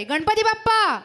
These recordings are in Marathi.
वाटे. गणपती बाप्पा.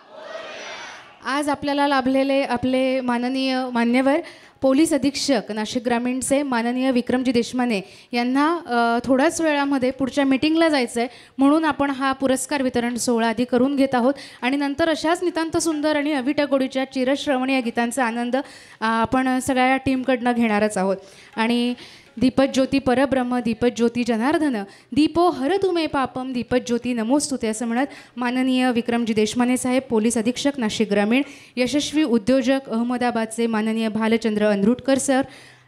आज आपल्याला लाभलेले आपले माननीय मान्यवर पोलीस अधीक्षक नाशिक ग्रामीणचे माननीय विक्रमजी देशमाने यांना थोड्याच वेळामध्ये पुढच्या मीटिंगला जायचं आहे, म्हणून आपण हा पुरस्कार वितरण सोहळा आधी करून घेत आहोत आणि नंतर अशाच नितांत सुंदर आणि अविटगोडीच्या चिरश्रवणीय गीतांचा आनंद आपण सगळ्या टीमकडनं घेणारच आहोत. आणि दीपज्योती परब्रह्म दीपज्योती जनार्दन दीपो हर तुमे पापम दीपज्योती नमोस्तुते असं म्हणत माननीय विक्रमजी देशमाने साहेब पोलीस अधीक्षक नाशिक ग्रामीण, यशस्वी उद्योजक अहमदाबादचे माननीय भालचंद्र अनरुटकर सर,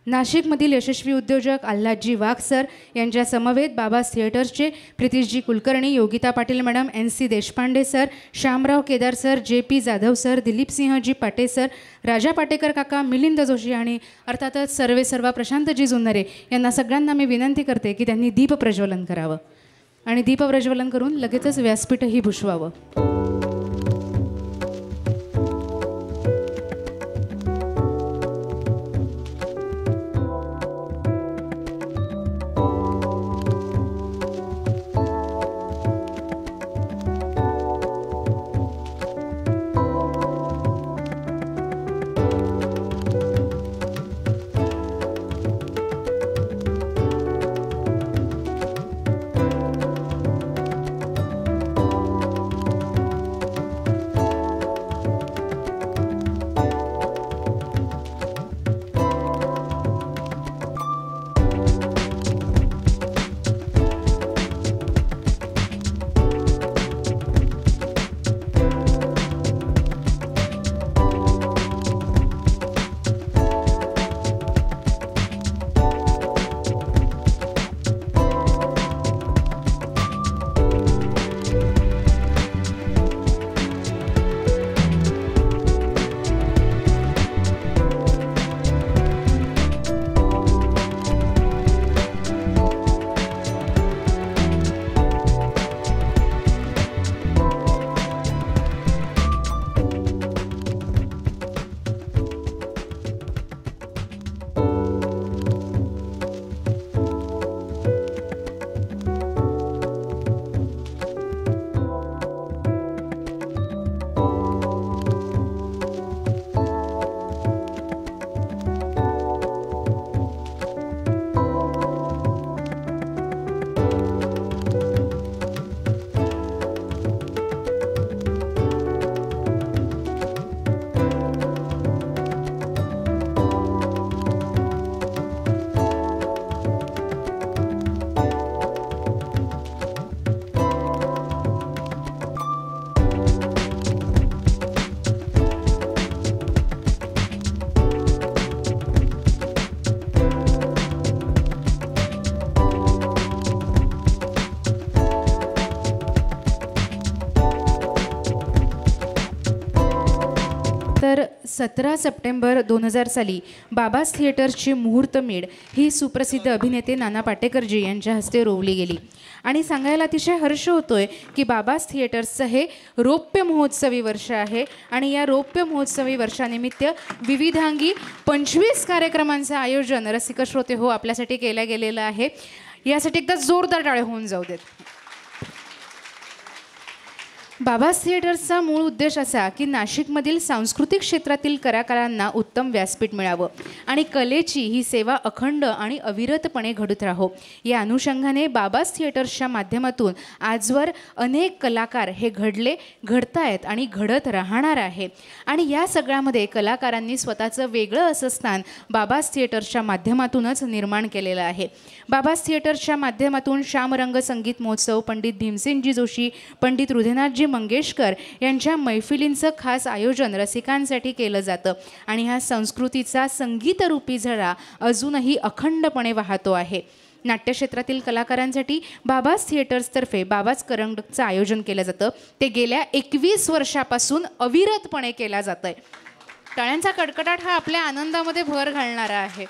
नाशिकमधील यशस्वी उद्योजक आल्हादजी वाघ सर यांच्या समवेत बाबास थिएटर्सचे Pritishji Kulkarni, Yogita Patil madam, NC Deshpande sir, Shyamrao Kedar sir, JP Jadhav sir, Dilipsinhji Pate sir, राजा पाटेकर काका, मिलिंद जोशी आणि अर्थातच सर्वा प्रशांतजी जुन्नरे यांना सगळ्यांना मी विनंती करते की त्यांनी दीप प्रज्वलन करावं आणि दीप प्रज्वलन करून लगेचच व्यासपीठही भुसवावं. तर 17 सप्टेंबर 2000 साली बाबास थिएटर्सची मुहूर्तमेढ ही सुप्रसिद्ध अभिनेते नाना पाटेकरजी यांच्या हस्ते रोवली गेली आणि सांगायला अतिशय हर्ष होतोय की बाबास थिएटर्सचं हे रौप्य महोत्सवी वर्ष आहे आणि या रौप्य महोत्सवी वर्षानिमित्त विविधांगी 25 कार्यक्रमांचं आयोजन रसिक श्रोते हो आपल्यासाठी केलं गेलेलं आहे. यासाठी एकदा जोरदार टाळे होऊन जाऊ देत. बाबास थिएटर्सचा मूळ उद्देश असा की नाशिकमधील सांस्कृतिक क्षेत्रातील कलाकारांना उत्तम व्यासपीठ मिळावं आणि कलेची ही सेवा अखंड आणि अविरतपणे घडत राहो. या अनुषंगाने बाबास थिएटर्सच्या माध्यमातून आजवर अनेक कलाकार हे घडले, घडतायत आणि घडत राहणार आहे आणि या सगळ्यामध्ये कलाकारांनी स्वतःचं वेगळं असं स्थान बाबास थिएटर्सच्या माध्यमातूनच निर्माण केलेलं आहे. बाबास थिएटर्सच्या माध्यमातून श्यामरंग संगीत महोत्सव, पंडित भीमसेनजी जोशी, पंडित हृदयनाथजी मंगेशकर यांच्या मैफिलींचं खास आयोजन रसिकांसाठी केलं जातं आणि ह्या संस्कृतीचा संगीतरूपी झरा अजूनही अखंडपणे वाहतो आहे. नाट्यक्षेत्रातील कलाकारांसाठी बाबास थिएटर्सतर्फे बाबास करंडकचं आयोजन केलं जातं. ते गेल्या 21 वर्षापासून अविरतपणे केलं जातं आहे. टाळ्यांचा कडकडाट हा आपल्या आनंदामध्ये भर घालणारा आहे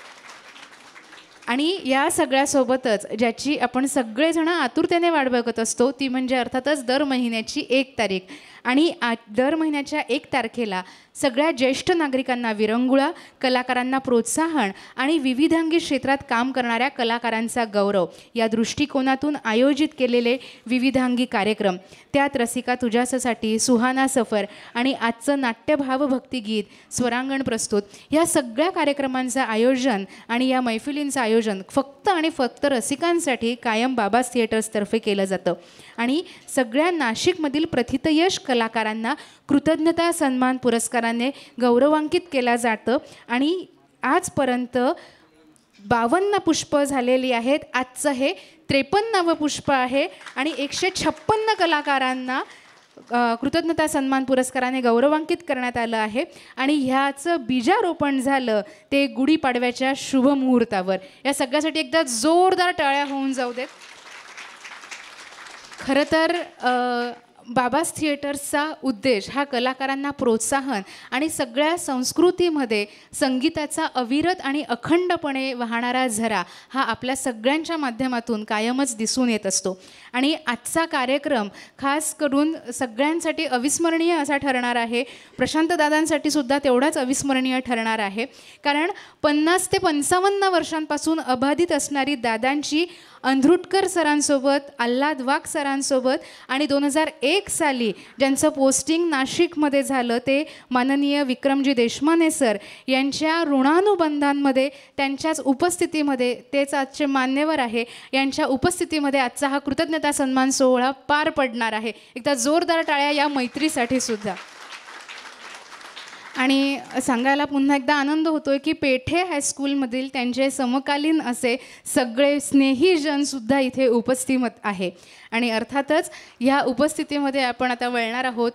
आणि या सगळ्यासोबतच ज्याची आपण सगळेजण आतुरतेने वाट बघत असतो ती म्हणजे अर्थातच दर महिन्याची 1 तारीख आणि दर महिन्याच्या 1 तारखेला सगळ्या ज्येष्ठ नागरिकांना विरंगुळा, कलाकारांना प्रोत्साहन आणि विविधांगी क्षेत्रात काम करणाऱ्या कलाकारांचा गौरव या दृष्टिकोनातून आयोजित केलेले विविधांगी कार्यक्रम, त्यात रसिका तुझ्यासाठी, सुहाना सफर आणि आजचं नाट्यभाव भक्तिगीत स्वरांगण प्रस्तुत, या सगळ्या कार्यक्रमांचं आयोजन आणि या मैफिलींचं आयोजन फक्त आणि फक्त रसिकांसाठी कायम बाबाज थिएटर्सतर्फे केलं जातं. आणि सगळ्या नाशिकमधील प्रथितयश कलाकारांना कृतज्ञता सन्मान पुरस्काराने गौरवांकित केलं जातं. आणि आजपर्यंत 52 पुष्प झालेली आहेत. आजचं हे 53वं पुष्प आहे आणि 156 कलाकारांना कृतज्ञता सन्मान पुरस्काराने गौरवांकित करण्यात आलं आहे. आणि ह्याचं बीजारोपण झालं ते गुढीपाडव्याच्या शुभमुहूर्तावर. या सगळ्यासाठी एकदा जोरदार टाळ्या होऊन जाऊ देत. खरं तर बाबाज थिएटर्सचा उद्देश हा कलाकारांना प्रोत्साहन आणि सगळ्या संस्कृतीमध्ये संगीताचा अविरत आणि अखंडपणे वाहणारा झरा हा आपल्या सगळ्यांच्या माध्यमातून कायमच दिसून येत असतो. आणि आजचा कार्यक्रम खास करून सगळ्यांसाठी अविस्मरणीय असा ठरणार आहे. प्रशांत दादांसाठी सुद्धा तेवढाच अविस्मरणीय ठरणार आहे. कारण 50 ते 55 वर्षांपासून अबाधित असणारी दादांची अंधरुटकर सरांसोबत, आल्हाद वाघ सरांसोबत आणि 2001 साली ज्यांचं पोस्टिंग नाशिकमध्ये झालं ते माननीय विक्रमजी देशमाने सर यांच्या ऋणानुबंधांमध्ये, त्यांच्याच उपस्थितीमध्ये, तेच आजचे मान्यवर आहे, यांच्या उपस्थितीमध्ये आजचा हा कृतज्ञता सन्मान सोहळा पार पडणार आहे. एकदा जोरदार टाळ्या या मैत्रीसाठी सुद्धा. आणि सांगायला पुन्हा एकदा आनंद होतोय की पेठे हायस्कूलमधील त्यांचे समकालीन असे सगळे स्नेहीजनसुद्धा इथे उपस्थित आहे. आणि अर्थातच ह्या उपस्थितीमध्ये आपण आता वळणार आहोत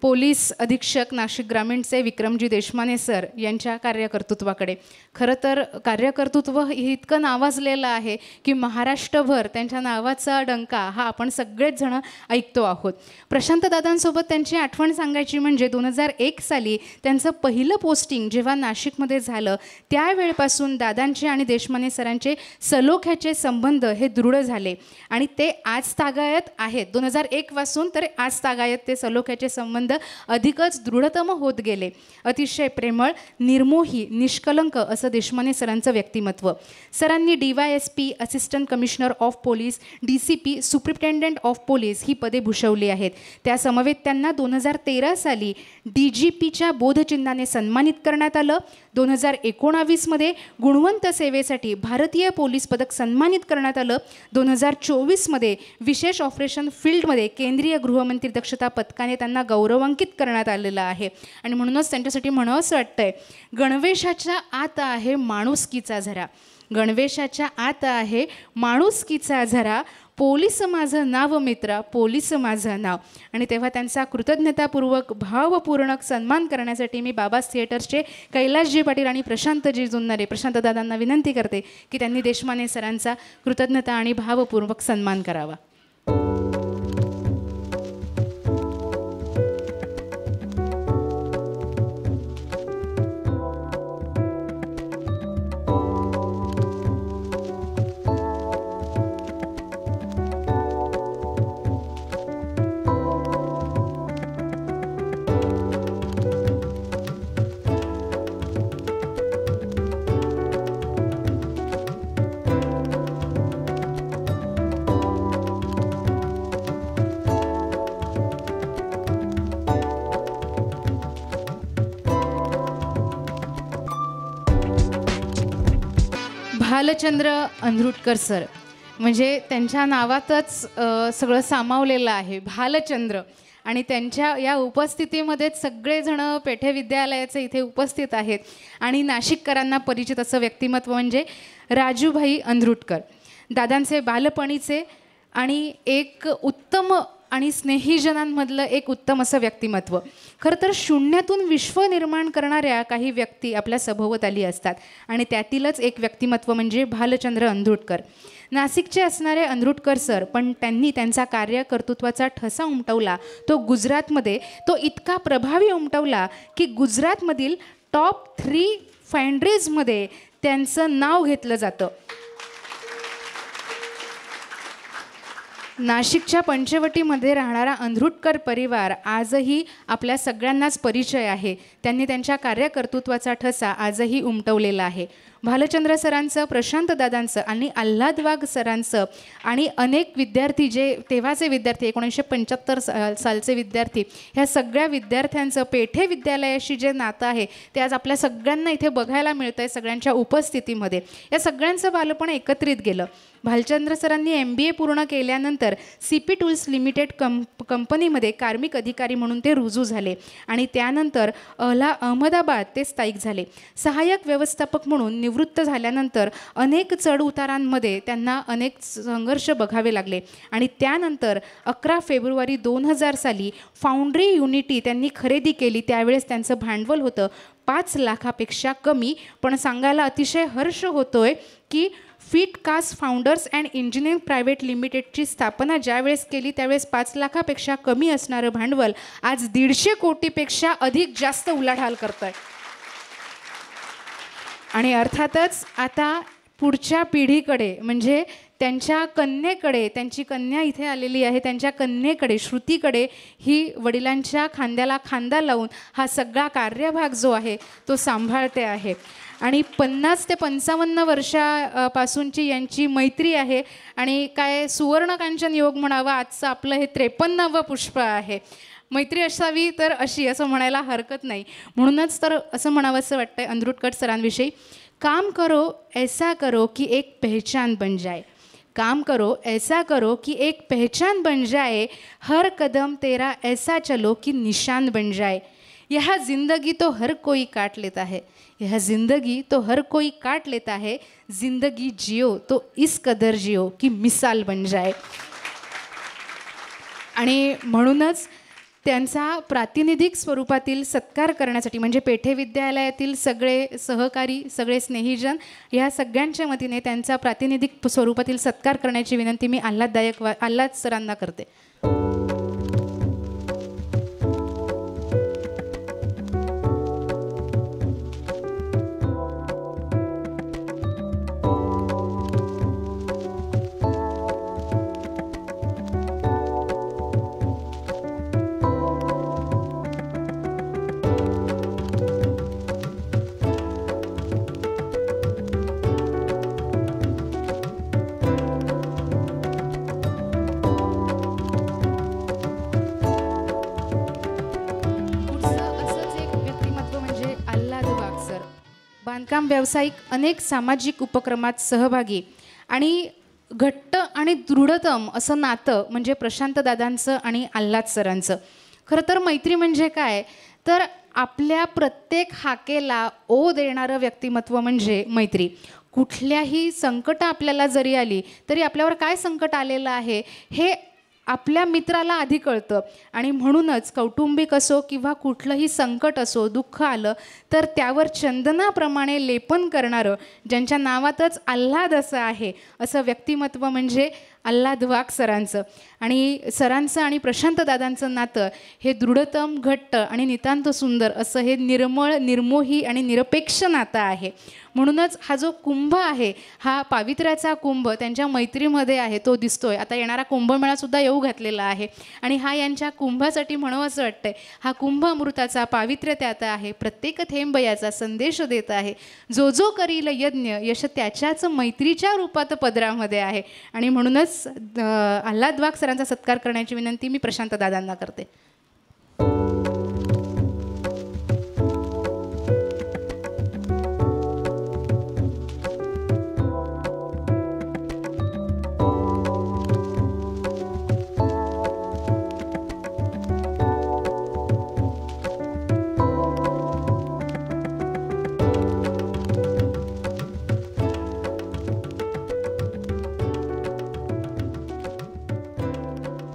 पोलीस अधीक्षक नाशिक ग्रामीणचे विक्रमजी देशमाने सर यांच्या कार्यकर्तृत्वाकडे. खरं तर कार्यकर्तृत्व हे इतकं नावाजलेलं आहे की महाराष्ट्रभर त्यांच्या नावाचा डंका हा आपण सगळेच जण ऐकतो आहोत. प्रशांत दादांसोबत त्यांची आठवण सांगायची म्हणजे 2001 साली त्यांचं पहिलं पोस्टिंग जेव्हा नाशिकमध्ये झालं त्यावेळेपासून दादांचे आणि देशमाने सरांचे सलोख्याचे संबंध हे दृढ झाले आणि ते आज तागायत आहेत. 2001 पासून तर आज तागायत ते सलोख्याचे संबंध अधिकच दृढतम होत गेले. अतिशय प्रेमळ, निर्मोही, निष्कलंक असं देशमाने सरांचं व्यक्तिमत्व. सरांनी DYSP, assistant commissioner of police, DCP, superintendent of police ही पदे भूषवली आहेत. त्या समवेत त्यांना 2013 साली DGPच्या बोधचिन्हाने सन्मानित करण्यात आलं. 2019 मध्ये गुणवंत सेवेसाठी भारतीय पोलीस पदक सन्मानित करण्यात आलं. 2024 मध्ये विशेष ऑपरेशन फील्डमध्ये केंद्रीय गृहमंत्री दक्षता पदकाने त्यांना गौरवांकित करण्यात आलेलं आहे. आणि म्हणूनच त्यांच्यासाठी म्हणावंसं वाटतंय, गणवेशाच्या आत आहे माणुसकीचा झरा, गणवेशाच्या आत आहे माणुसकीचा झरा, पोलीस माझं नाव मित्रा, पोलीस माझं नाव. आणि तेव्हा त्यांचा कृतज्ञतापूर्वक भावपूर्ण सन्मान करण्यासाठी मी बाबाज थिएटर्सचे कैलासजी पाटील आणि प्रशांतजी जुन्नरे, प्रशांत दादांना विनंती करते की त्यांनी देशमाने सरांचा कृतज्ञता आणि भावपूर्वक सन्मान करावा. भालचंद्र अंधरुटकर सर म्हणजे त्यांच्या नावातच सगळं सामावलेलं आहे, भालचंद्र. आणि त्यांच्या या उपस्थितीमध्येच सगळेजण पेठे विद्यालयाचे इथे उपस्थित आहेत. आणि नाशिककरांना परिचित असं व्यक्तिमत्व म्हणजे राजूभाई अंधरुटकर, दादांचे बालपणीचे आणि एक उत्तम आणि स्नेहीजनांमधलं एक उत्तम असं व्यक्तिमत्व. खरं तर शून्यातून विश्व निर्माण करणाऱ्या काही व्यक्ती आपल्या सभोवताली असतात आणि त्यातीलच एक व्यक्तिमत्व म्हणजे भालचंद्र अंधरुटकर. नाशिकचे असणारे अंधरुटकर सर, पण त्यांनी त्यांचा कार्यकर्तृत्वाचा ठसा उमटवला तो गुजरातमध्ये. तो इतका प्रभावी उमटवला की गुजरातमधील टॉप 3 फाउंड्रीजमध्ये त्यांचं नाव घेतलं जातं. नाशिकच्या पंचवटीमध्ये राहणारा अंधरुटकर परिवार आजही आपल्या सगळ्यांनाच परिचय आहे. त्यांनी त्यांच्या कार्यकर्तृत्वाचा ठसा आजही उमटवलेला आहे. भालचंद्र सरांचं, प्रशांत दादांचं आणि आल्हाद वाघ सरांचं आणि अनेक विद्यार्थी जे तेव्हाचे विद्यार्थी 1975 सालचे विद्यार्थी, ह्या सगळ्या विद्यार्थ्यांचं पेठे विद्यालयाशी जे नातं आहे ते आज आपल्या सगळ्यांना इथे बघायला मिळतं आहे सगळ्यांच्या उपस्थितीमध्ये. या सगळ्यांचं बालपण एकत्रित गेलं. भालचंद्र सरांनी MBA पूर्ण केल्यानंतर CP टूल्स लिमिटेड कंपनीमध्ये कार्मिक अधिकारी म्हणून ते रुजू झाले आणि त्यानंतर अहमदाबाद ते स्थायिक झाले. सहाय्यक व्यवस्थापक म्हणून निवृत्त झाल्यानंतर अनेक चढउतारांमध्ये त्यांना अनेक संघर्ष बघावे लागले आणि त्यानंतर 11 फेब्रुवारी 2000 साली फाउंड्री युनिटी त्यांनी खरेदी केली. त्यावेळेस त्यांचं भांडवल होतं 5 लाखापेक्षा कमी. पण सांगायला अतिशय हर्ष होतोय की fit cast founders and engineering private लिमिटेडची स्थापना ज्यावेळेस केली त्यावेळेस 5 लाखापेक्षा कमी असणारं भांडवल आज 150 कोटीपेक्षा अधिक जास्त उलाढाल करतं आहे. आणि अर्थातच आता पुढच्या पिढीकडे म्हणजे त्यांच्या कन्येकडे, त्यांची कन्या इथे आलेली आहे, त्यांच्या कन्येकडे श्रुतीकडे ही वडिलांच्या खांद्याला खांदा लावून हा सगळा कार्यभाग जो आहे तो सांभाळते आहे. आणि 50 ते 55 वर्षापासूनची यांची मैत्री आहे आणि काय सुवर्णकांचन योग म्हणावा आजचं आपलं हे 53वं पुष्प आहे. मैत्री असावी तर अशी असं म्हणायला हरकत नाही. म्हणूनच तर असं म्हणावं असं वाटतंय अंधरुटकर सरांविषयी, काम करो ऐसा करो कि एक पहचान बन जाए. काम करो ऐसा करो कि एक पहचान बन जाए. हर कदम तेरा ऐसा चलो कि निशान बन जाए. यह ज़िंदगी तो हर कोई काट लेता है. यह ज़िंदगी तो हर कोई काट लेता है. ज़िंदगी जियो तो इस कदर जियो कि मिसाल बन जाए. आणि म्हणूनच त्यांचा प्रातिनिधिक स्वरूपातील सत्कार करण्यासाठी म्हणजे पेठे विद्यालयातील सगळे सहकारी, सगळे स्नेहीजन या सगळ्यांच्या वतीने त्यांचा प्रातिनिधिक स्वरूपातील सत्कार करण्याची विनंती मी आल्हाद सरांना करते. बांधकाम व्यावसायिक, अनेक सामाजिक उपक्रमात सहभागी आणि घट्ट आणि दृढतम असं नातं म्हणजे प्रशांत दादांचं आणि आल्हाद सरांचं. खरं तर मैत्री म्हणजे काय तर आपल्या प्रत्येक हाकेला ओ देणारं व्यक्तिमत्व म्हणजे मैत्री. कुठल्याही संकट आपल्याला जरी आली तरी आपल्यावर काय संकट आलेलं आहे हे आपल्या मित्राला आधी कळतं आणि म्हणूनच कौटुंबिक असो किंवा कुठलंही संकट असो, दुःख आलं तर त्यावर चंदनाप्रमाणे लेपन करणारं, ज्यांच्या नावातच आल्हाद असं आहे, असं व्यक्तिमत्व म्हणजे आल्हाद वाघ सरांचं. आणि सरांचं आणि प्रशांत दादांचं नातं हे दृढतम, घट्ट आणि नितांत सुंदर असं हे निर्मळ, निर्मोही आणि निरपेक्ष नातं आहे. म्हणूनच हा जो कुंभ आहे हा पावित्र्याचा कुंभ त्यांच्या मैत्रीमध्ये आहे तो दिसतोय. आता येणारा कुंभमेळासुद्धा येऊ घातलेला आहे आणि हा यांच्या कुंभासाठी म्हणावं असं वाटतंय. हा कुंभ अमृताचा पावित्र्य त्यात आहे, प्रत्येक थेंब याचा संदेश देत आहे. जो जो करील यज्ञ यश त्याच्याच मैत्रीच्या रूपात पदरामध्ये आहे. आणि म्हणूनच आल्हाद वाघ सरांचा सत्कार करण्याची विनंती मी प्रशांत दादांना करते.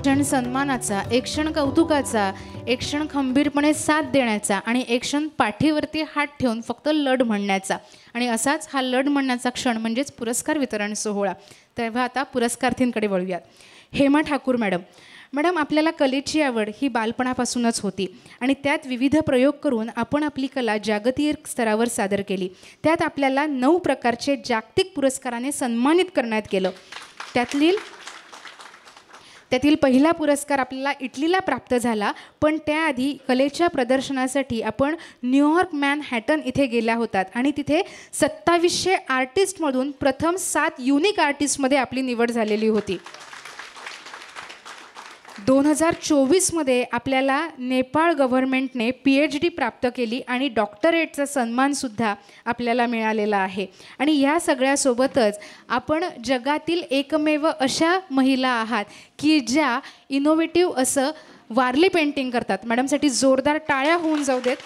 क्षण सन्मानाचा, एक क्षण कौतुकाचा, एक क्षण खंबीरपणे साथ देण्याचा आणि एक क्षण पाठीवरती हात ठेवून फक्त लढ म्हणण्याचा. आणि असाच हा लढ म्हणण्याचा क्षण म्हणजेच पुरस्कार वितरण सोहळा. तेव्हा आता पुरस्कार्थींकडे वळूयात. हेमा ठाकूर मॅडम, आपल्याला कलेची आवड ही बालपणापासूनच होती आणि त्यात विविध प्रयोग करून आपण आपली कला जागतिक स्तरावर सादर केली. त्यात आपल्याला 9 प्रकारचे जागतिक पुरस्काराने सन्मानित करण्यात गेलं. त्यातील पहिला पुरस्कार आपल्याला इटलीला प्राप्त झाला, पण त्याआधी कलेच्या प्रदर्शनासाठी आपण न्यूयॉर्क मॅनहॅटन इथे गेल्या होतात आणि तिथे 2700 आर्टिस्टमधून प्रथम 7 युनिक आर्टिस्टमध्ये आपली निवड झालेली होती. 2024मध्ये आपल्याला नेपाळ गव्हर्नमेंटने PhD प्राप्त केली आणि डॉक्टरेटचा सन्मानसुद्धा आपल्याला मिळालेला आहे. आणि या सगळ्यासोबतच आपण जगातील एकमेव अशा महिला आहात की ज्या इनोव्हेटिव्ह असं वारली पेंटिंग करतात. मॅडमसाठी जोरदार टाळ्या होऊन जाऊ देत.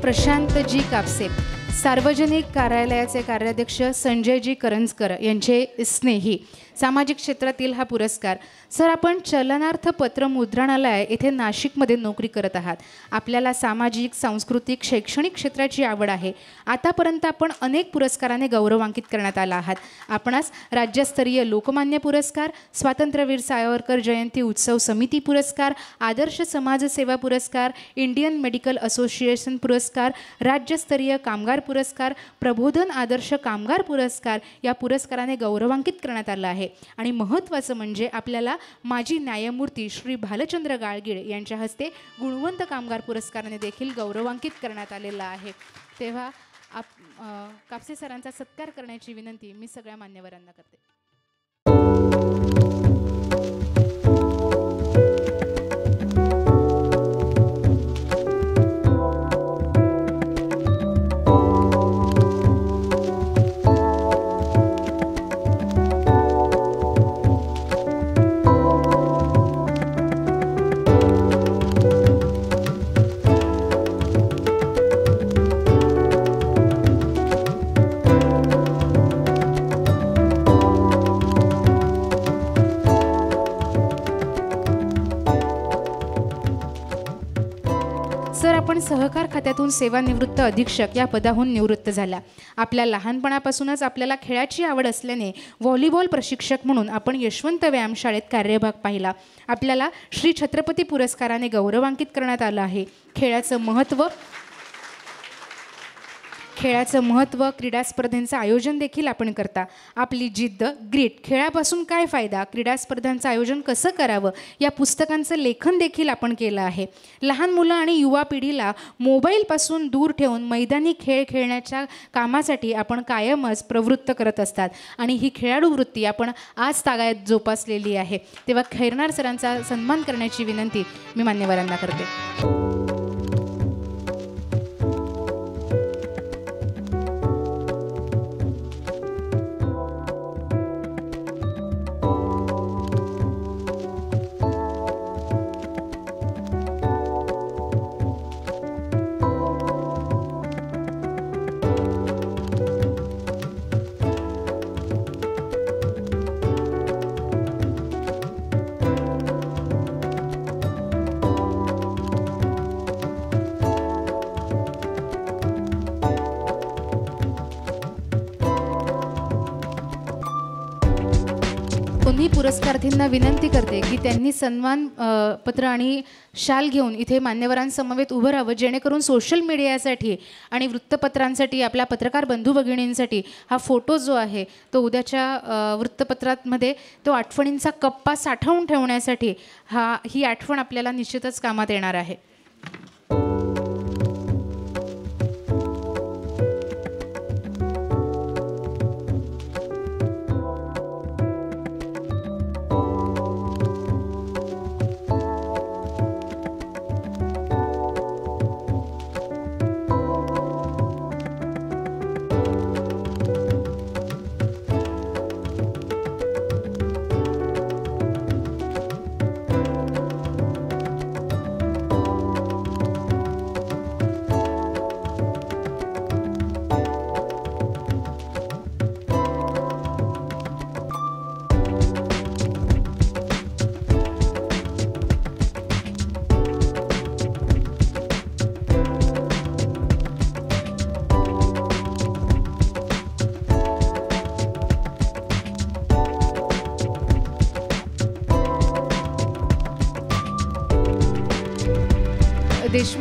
प्रशांतजी कापसे, सार्वजनिक कार्यालयाचे कार्याध्यक्ष संजयजी करंजकर यांचे स्नेही, सामाजिक क्षेत्रातील हा पुरस्कार. सर, आपण चलनार्थ पत्र मुद्रणालय येथे नाशिकमध्ये नोकरी करत आहात. आपल्याला सामाजिक, सांस्कृतिक, शैक्षणिक क्षेत्राची आवड आहे. आतापर्यंत आपण अनेक पुरस्काराने गौरवांकित करण्यात आला आहात. आपणास राज्यस्तरीय लोकमान्य पुरस्कार, स्वातंत्र्यवीर सावरकर जयंती उत्सव समिती पुरस्कार, आदर्श समाजसेवा पुरस्कार, इंडियन मेडिकल असोसिएशन पुरस्कार, राज्यस्तरीय कामगार पुरस्कार, प्रबोधन आदर्श कामगार पुरस्कार या पुरस्काराने गौरवांकित करण्यात आलं आहे. आणि महत्त्वाचं म्हणजे आपल्याला माजी न्यायमूर्ती श्री भालचंद्र गाडगीळ यांच्या हस्ते गुणवंत कामगार पुरस्काराने देखील गौरवांकित करण्यात आलेला आहे. तेव्हा कापसे सरांचा सत्कार करण्याची विनंती मी सगळ्या मान्यवरांना करते. सर, आपण सहकार खात्यातून सेवानिवृत्त अधीक्षक या पदाहून निवृत्त झाला. आपल्या लहानपणापासूनच आपल्याला खेळाची आवड असल्याने व्हॉलीबॉल प्रशिक्षक म्हणून आपण यशवंत व्यायामशाळेत कार्यभाग पाहिला. आपल्याला श्री छत्रपती पुरस्काराने गौरवांकित करण्यात आलं आहे. खेळाचं महत्त्व, क्रीडा स्पर्धांचं आयोजन देखील आपण करता. आपली जिद्द, ग्रीट, खेळापासून काय फायदा, क्रीडा स्पर्धांचं आयोजन कसं करावं या पुस्तकांचं लेखन देखील आपण केलं आहे. लहान मुलं आणि युवा पिढीला मोबाईलपासून दूर ठेवून मैदानी खेळ खेळण्याच्या कामासाठी आपण कायमच प्रवृत्त करत असतात आणि ही खेळाडू वृत्ती आपण आज तागायत जोपासलेली आहे. तेव्हा खैरनार सरांचा सन्मान करण्याची विनंती मी मान्यवरांना करते. दोन्ही पुरस्कारार्थींना विनंती करते की त्यांनी सन्मान पत्र आणि शाल घेऊन इथे मान्यवरांसमवेत उभं राहावं, जेणेकरून सोशल मीडियासाठी आणि वृत्तपत्रांसाठी, आपल्या पत्रकार बंधू भगिनींसाठी हा फोटो जो आहे तो उद्याच्या वृत्तपत्रांमध्ये तो आठवणींचा कप्पा साठवून ठेवण्यासाठी ही आठवण आपल्याला निश्चितच कामात येणार आहे.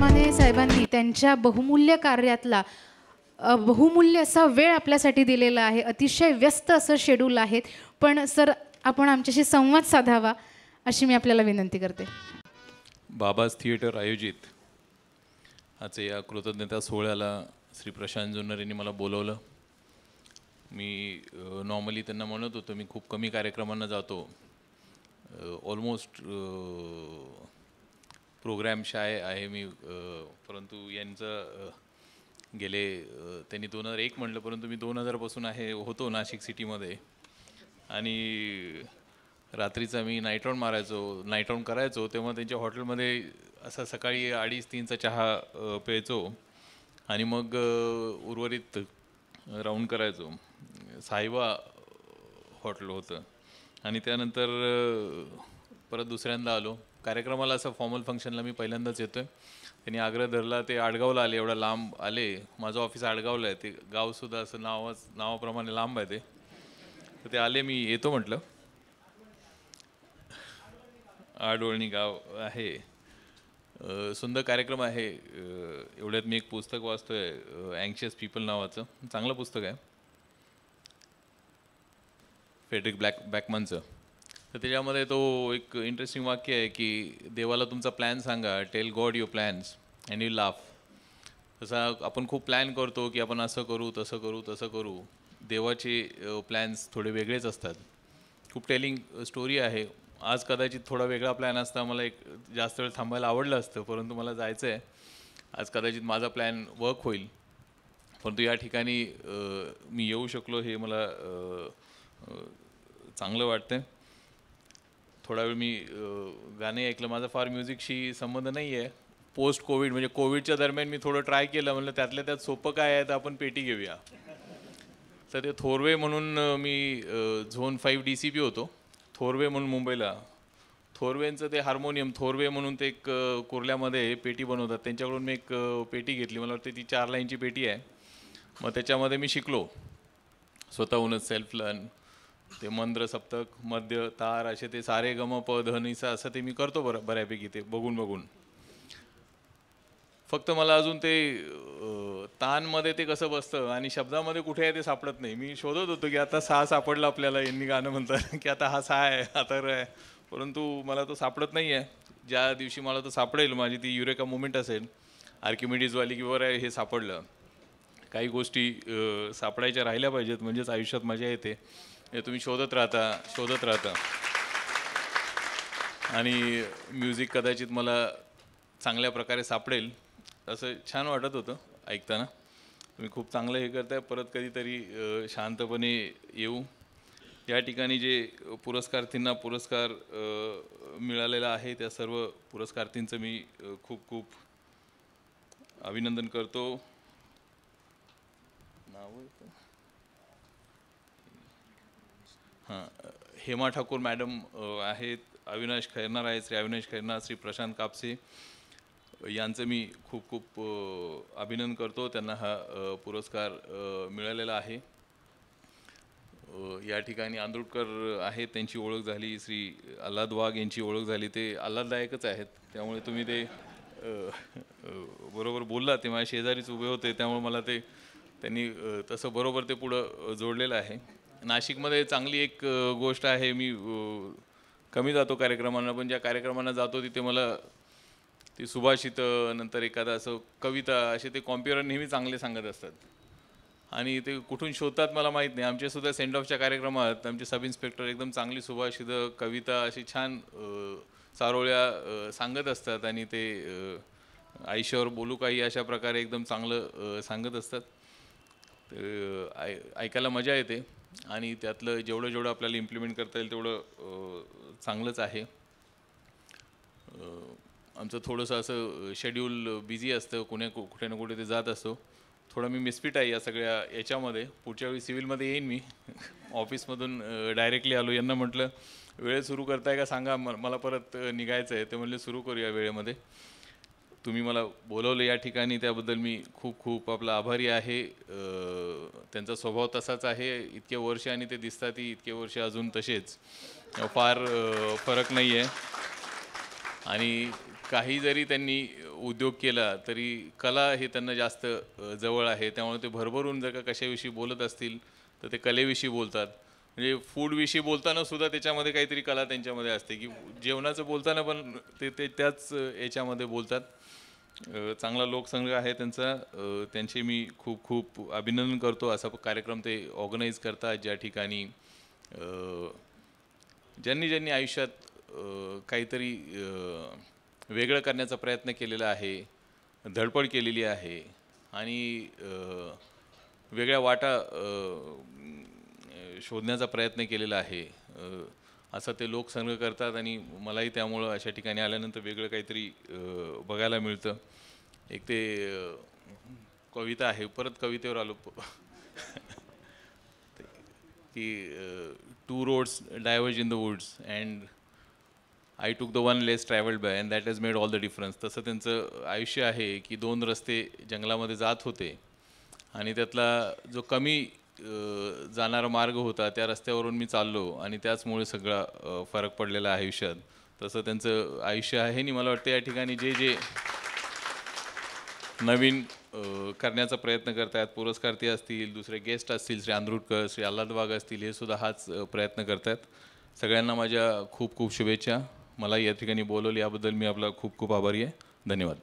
माने साहेबांनी त्यांच्या बहुमूल्य कार्यातला बहुमूल्य असा वेळ आपल्यासाठी दिलेला आहे. अतिशय व्यस्त असं शेड्यूल आहे, पण सर आपण आमच्याशी संवाद साधावा अशी मी आपल्याला विनंती करते. बाबाज थिएटर आयोजित आजच्या या कृतज्ञता सोहळ्याला श्री प्रशांत जुन्नर यांनी मला बोलवलं. मी नॉर्मली त्यांना म्हणत होतो मी खूप कमी कार्यक्रमांना जातो, ऑलमोस्ट प्रोग्रॅम शाय आहे मी, परंतु यांचं गेले त्यांनी 2001 म्हटलं, परंतु मी 2000पासून होतो नाशिक सिटीमध्ये. आणि रात्रीचा मी नाईट राऊंड करायचो तेव्हा त्यांच्या हॉटेलमध्ये असं सकाळी 2:30-3चा चहा प्यायचो आणि मग उर्वरित राऊंड करायचो. साहिबा हॉटेल होतं आणि त्यानंतर परत दुसऱ्यांदा आलो कार्यक्रमाला. असं फॉर्मल फंक्शनला मी पहिल्यांदाच येतो आहे. त्यांनी आग्रह धरला, ते आडगावला आले, एवढा लांब आले. माझं ऑफिस आडगावला आहे, ते गावसुद्धा असं नावाप्रमाणे लांब आहे ते. तर ते आले, मी येतो म्हटलं. आडवळणी गाव आहे. सुंदर कार्यक्रम आहे. एवढ्यात मी एक पुस्तक वाचतोय, अँक्शियस पीपल नावाचं, चांगलं पुस्तक आहे, फ्रेडरिक बॅकमनचं. तर त्याच्यामध्ये तो एक इंटरेस्टिंग वाक्य आहे की देवाला तुमचा प्लॅन सांगा, tell God your plans and you laugh. तसा आपण खूप प्लॅन करतो की आपण असं करू तसं करू तसं करू. देवाचे प्लॅन्स थोडे वेगळेच असतात. खूप टेलिंग स्टोरी आहे. आज कदाचित थोडा वेगळा प्लॅन असता, मला एक जास्त वेळ थांबायला आवडलं असतं, परंतु मला जायचं आहे. आज कदाचित माझा प्लॅन वर्क होईल, परंतु या ठिकाणी मी येऊ शकलो हे मला चांगलं वाटतं. थोडा वेळ मी गाणे ऐकलं. माझा फार म्युझिकशी संबंध नाही आहे. पोस्ट कोविड म्हणजे कोविडच्या दरम्यान मी थोडं ट्राय केलं, म्हणलं त्यातल्या त्यात सोपं काय आहे तर आपण पेटी घेऊया. तर ते थोरवे म्हणून मी झोन 5 DCP होतो, थोरवे म्हणून मुंबईला. थोरवेंचं ते हार्मोनियम थोरवे म्हणून ते एक कुर्ल्यामध्ये पेटी बनवतात, त्यांच्याकडून मी एक पेटी घेतली. मला वाटतं ती 4 लाईनची पेटी आहे. मग त्याच्यामध्ये मी शिकलो स्वतःहूनच सेल्फ लर्न. ते मंद्र, सप्तक, मध्य, तार असे ते सारे गम प ध नि सा असं ते मी करतो बऱ्यापैकी ते बघून. फक्त मला अजून ते तानमध्ये ते कसं बसतं आणि शब्दामध्ये कुठे आहे ते सापडत नाही. मी शोधत होतो की आता सा सापडला आपल्याला, यांनी गाणं म्हणतात की आता हा सा आहे, आता र आहे, परंतु मला तो सापडत नाही आहे. ज्या दिवशी मला तो सापडेल, माझी ती युरेका मुवमेंट असेल आर्किमिडीजवाली की बरं आहे हे सापडलं. काही गोष्टी सापडायच्या राहिल्या पाहिजेत, म्हणजेच आयुष्यात मजा येते. हे तुम्ही शोधत राहता आणि म्युझिक कदाचित मला चांगल्या प्रकारे सापडेल असं छान वाटत होतं ऐकताना. तुम्ही खूप चांगलं हे करताय. परत कधीतरी शांतपणे येऊ. या ठिकाणी जे पुरस्कारार्थींना पुरस्कार मिळालेला आहे त्या सर्व पुरस्कारार्थींचं मी खूप खूप अभिनंदन करतो. नाव हेमा ठाकूर मॅडम आहेत, अविनाश खैरनार आहेत, श्री अविनाश खैरनार, श्री प्रशांत कापसे यांचं मी खूप खूप अभिनंदन करतो. त्यांना हा पुरस्कार मिळालेला आहे. या ठिकाणी आंदोडकर आहेत, त्यांची ओळख झाली. श्री आल्हाद वाघ यांची ओळख झाली. ते आल्हाददायकच आहेत, त्यामुळे तुम्ही ते बरोबर बोललात. ते माझ्या शेजारीच उभे होते, त्यामुळे मला ते त्यांनी तसं बरोबर ते पुढं जोडलेलं आहे. नाशिकमध्ये चांगली एक गोष्ट आहे, मी कमी जातो कार्यक्रमांना, पण ज्या कार्यक्रमांना जातो तिथे मला ती सुभाषित नंतर एखादा असं कविता असे ते कॉम्प्युटर नेहमी चांगले सांगत असतात आणि ते कुठून शोधतात मला माहीत नाही. आमच्यासुद्धा सेंड ऑफच्या कार्यक्रमात आमचे सब इन्स्पेक्टर एकदम चांगली सुभाषित कविता अशी छान चारोळ्या सांगत असतात आणि ते आयुष्यावर बोलू काही अशा प्रकारे एकदम चांगलं सांगत असतात. ऐकायला मजा येते आणि त्यातलं जेवढं आपल्याला इम्प्लिमेंट करता येईल तेवढं चांगलंच आहे. आमचं थोडंसं असं शेड्यूल बिझी असतं, कुठे ना कुठे ते जात असतो. थोडं मी मिसफिट आहे या सगळ्या याच्यामध्ये. पुढच्या वेळी सिव्हिलमध्ये येईन मी. ऑफिसमधून डायरेक्टली आलो. यांना म्हटलं वेळ सुरू करताय का सांगा, मला परत निघायचं आहे. ते म्हणले सुरू करूया वेळेमध्ये. तुम्ही मला बोलवलं या ठिकाणी, त्याबद्दल मी खूप खूप आपला आभारी आहे. त्यांचा स्वभाव तसाच आहे. इतके वर्ष आणि ते दिसतात इतके वर्ष अजून तसेच, फार फरक नाही आहे. आणि काही जरी त्यांनी उद्योग केला तरी कला हे त्यांना जास्त जवळ आहे. त्यामुळे ते भरभरून जर का कशाविषयी बोलत असतील तर ते कलेविषयी बोलतात. म्हणजे फूडविषयी बोलताना सुद्धा त्याच्यामध्ये काहीतरी कला त्यांच्यामध्ये असते, की जेवणाचं बोलताना पण ते त्याच याच्यामध्ये बोलतात. चांगला लोकसंग्रह आहे त्यांचा. त्यांचे मी खूप खूप अभिनंदन करतो. असा कार्यक्रम ते ऑर्गनाईज करतात ज्या ठिकाणी ज्यांनी आयुष्यात काहीतरी वेगळं करण्याचा प्रयत्न केलेला आहे, धडपड केलेली आहे आणि वेगळ्या वाटा शोधण्याचा प्रयत्न केलेला आहे, असं ते लोकसंग्रह करतात. आणि मलाही त्यामुळं अशा ठिकाणी आल्यानंतर वेगळं काहीतरी बघायला मिळतं. एक ते कविता आहे, परत कवितेवर आलो की two roads diverge in the woods and I took the one less travelled by and that has made all the difference. तसं त्यांचं आयुष्य आहे की 2 रस्ते जंगलामध्ये जात होते आणि त्यातला जो कमी जाणारा मार्ग होता त्या रस्त्यावरून मी चाललो आणि त्याचमुळे सगळा फरक पडलेला आहे आयुष्यात. तसं त्यांचं आयुष्य आहे. आणि मला वाटतं या ठिकाणी जे नवीन करण्याचा प्रयत्न करतात, पुरस्कारती असतील, दुसरे गेस्ट असतील, श्री आंद्रुटकर, श्री आल्हाद वाघ असतील, हे सुद्धा हाच प्रयत्न करतात. सगळ्यांना माझ्या खूप खूप शुभेच्छा. मला या ठिकाणी बोलवलं याबद्दल मी आपला खूप खूप आभारी आहे. धन्यवाद.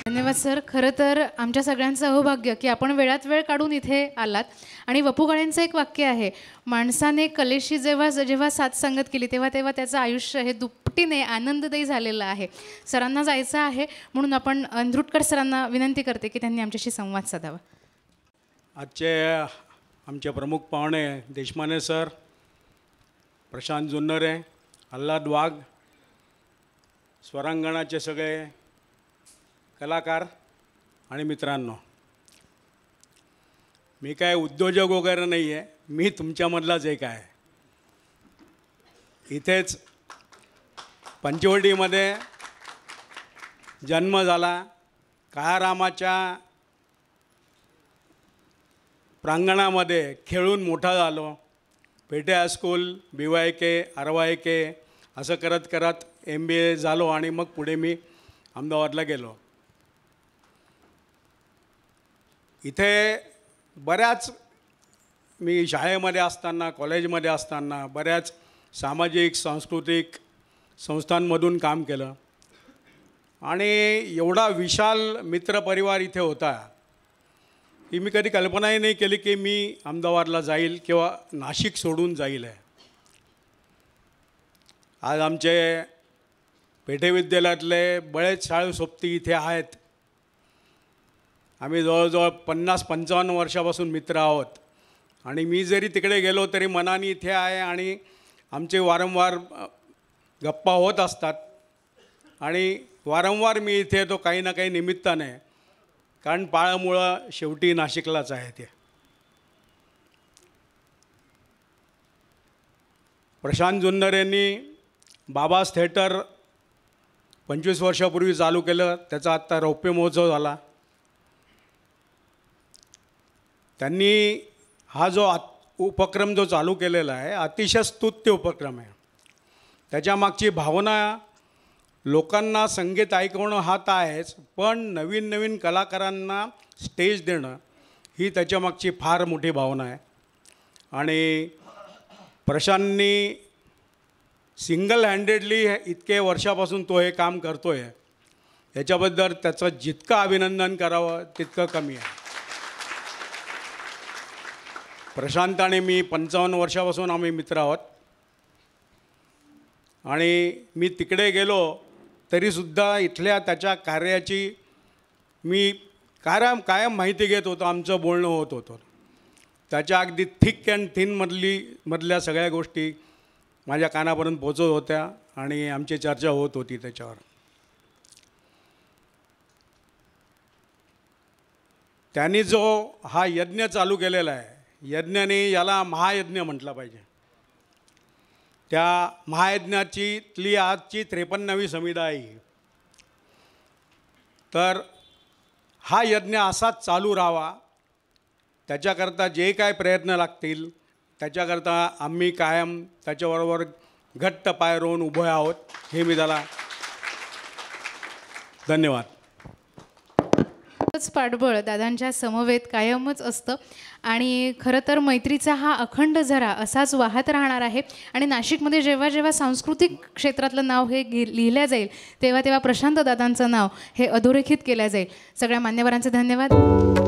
धन्यवाद सर. खरं तर आमच्या सगळ्यांचं अहोभाग्य की आपण वेळात वेळ काढून इथे आलात. आणि वपू काळेंचं एक वाक्य आहे, माणसाने कलेशी जेव्हा साथ संगत केली तेव्हा त्याचं आयुष्य हे दुपटीने आनंददायी झालेलं आहे. सरांना जायचं आहे म्हणून आपण अंधरुटकर सरांना विनंती करते की त्यांनी आमच्याशी संवाद साधावा. आजचे आमचे प्रमुख पाहुणे देशमाने सर, प्रशांत जुन्नरे, आल्हाद वाघ, स्वरांगणाचे सगळे कलाकार आणि मित्रांनो, मी काय उद्योजक वगैरे नाही आहे, मी तुमच्यामधलाच एक आहे. इथेच पंचवटीमध्ये जन्म झाला, काळारामाच्या प्रांगणामध्ये खेळून मोठा झालो. पेठे हायस्कूल, BYK, RYK असं करत करत MBA झालो आणि मग पुढे मी अहमदाबादला गेलो. इथे बऱ्याच मी शाळेमध्ये असताना, कॉलेजमध्ये असताना बऱ्याच सामाजिक सांस्कृतिक संस्थांमधून काम केलं आणि एवढा विशाल मित्रपरिवार इथे होता की मी कधी कल्पनाही नाही केली की मी अहमदाबादला जाईल किंवा नाशिक सोडून जाईल आहे. आज आमचे पेठे विद्यालयातले बरेच शाळू सोबती इथे आहेत. आम्ही जवळजवळ 50-55 वर्षापासून मित्र आहोत आणि मी जरी तिकडे गेलो तरी मनाने इथे आहे आणि आमचे वारंवार गप्पा होत असतात आणि वारंवार मी इथे येतो काही ना काही निमित्ताने, कारण पाळमुळं शेवटी नाशिकलाच आहे ते. प्रशांत जुन्नरेंनी बाबास थिएटर 25 वर्षापूर्वी चालू केलं, त्याचा आत्ता रौप्य महोत्सव झाला. त्यांनी हा जो उपक्रम जो चालू केलेला आहे अतिशय स्तुत्य उपक्रम आहे. त्याच्यामागची भावना लोकांना संगीत ऐकवणं हा तर आहेच, पण नवीन नवीन कलाकारांना स्टेज देणं ही त्याच्यामागची फार मोठी भावना आहे. आणि प्रशांतनी सिंगल हँडेडली इतके वर्षापासून तो हे काम करतो आहे, याच्याबद्दल त्याचं जितकं अभिनंदन करावं तितकं कमी आहे. प्रशांत आणि मी 55 वर्षापासून आम्ही मित्र आहोत आणि मी तिकडे गेलो तरीसुद्धा इथल्या त्याच्या कार्याची मी कायम माहिती घेत होतो, आमचं बोलणं होत होतं. त्याच्या अगदी थिक अँड थिनमधल्या सगळ्या गोष्टी माझ्या कानापर्यंत पोचत होत्या आणि आमची चर्चा होत होती त्याच्यावर. त्यांनी जो हा यज्ञ चालू केलेला आहे, यज्ञाने याला महायज्ञ म्हटलं पाहिजे. त्या महायज्ञाची आजची 53वी समिदा आहे. तर हा यज्ञ असाच चालू राहावा, त्याच्याकरता जे काय प्रयत्न लागतील त्याच्याकरता आम्ही कायम त्याच्याबरोबर घट्ट पाय रोवून उभे आहोत, हे मी त्याला धन्यवाद. पाठबळ दादांच्या समवेत कायमच असतं आणि खरं तर मैत्रीचा हा अखंड झरा असाच वाहत राहणार आहे. आणि नाशिकमध्ये जेव्हा जेव्हा सांस्कृतिक क्षेत्रातलं नाव हे लिहिलं जाईल तेव्हा तेव्हा प्रशांत दादांचं नाव हे अधोरेखित केलं जाईल. सगळ्या मान्यवरांचे धन्यवाद.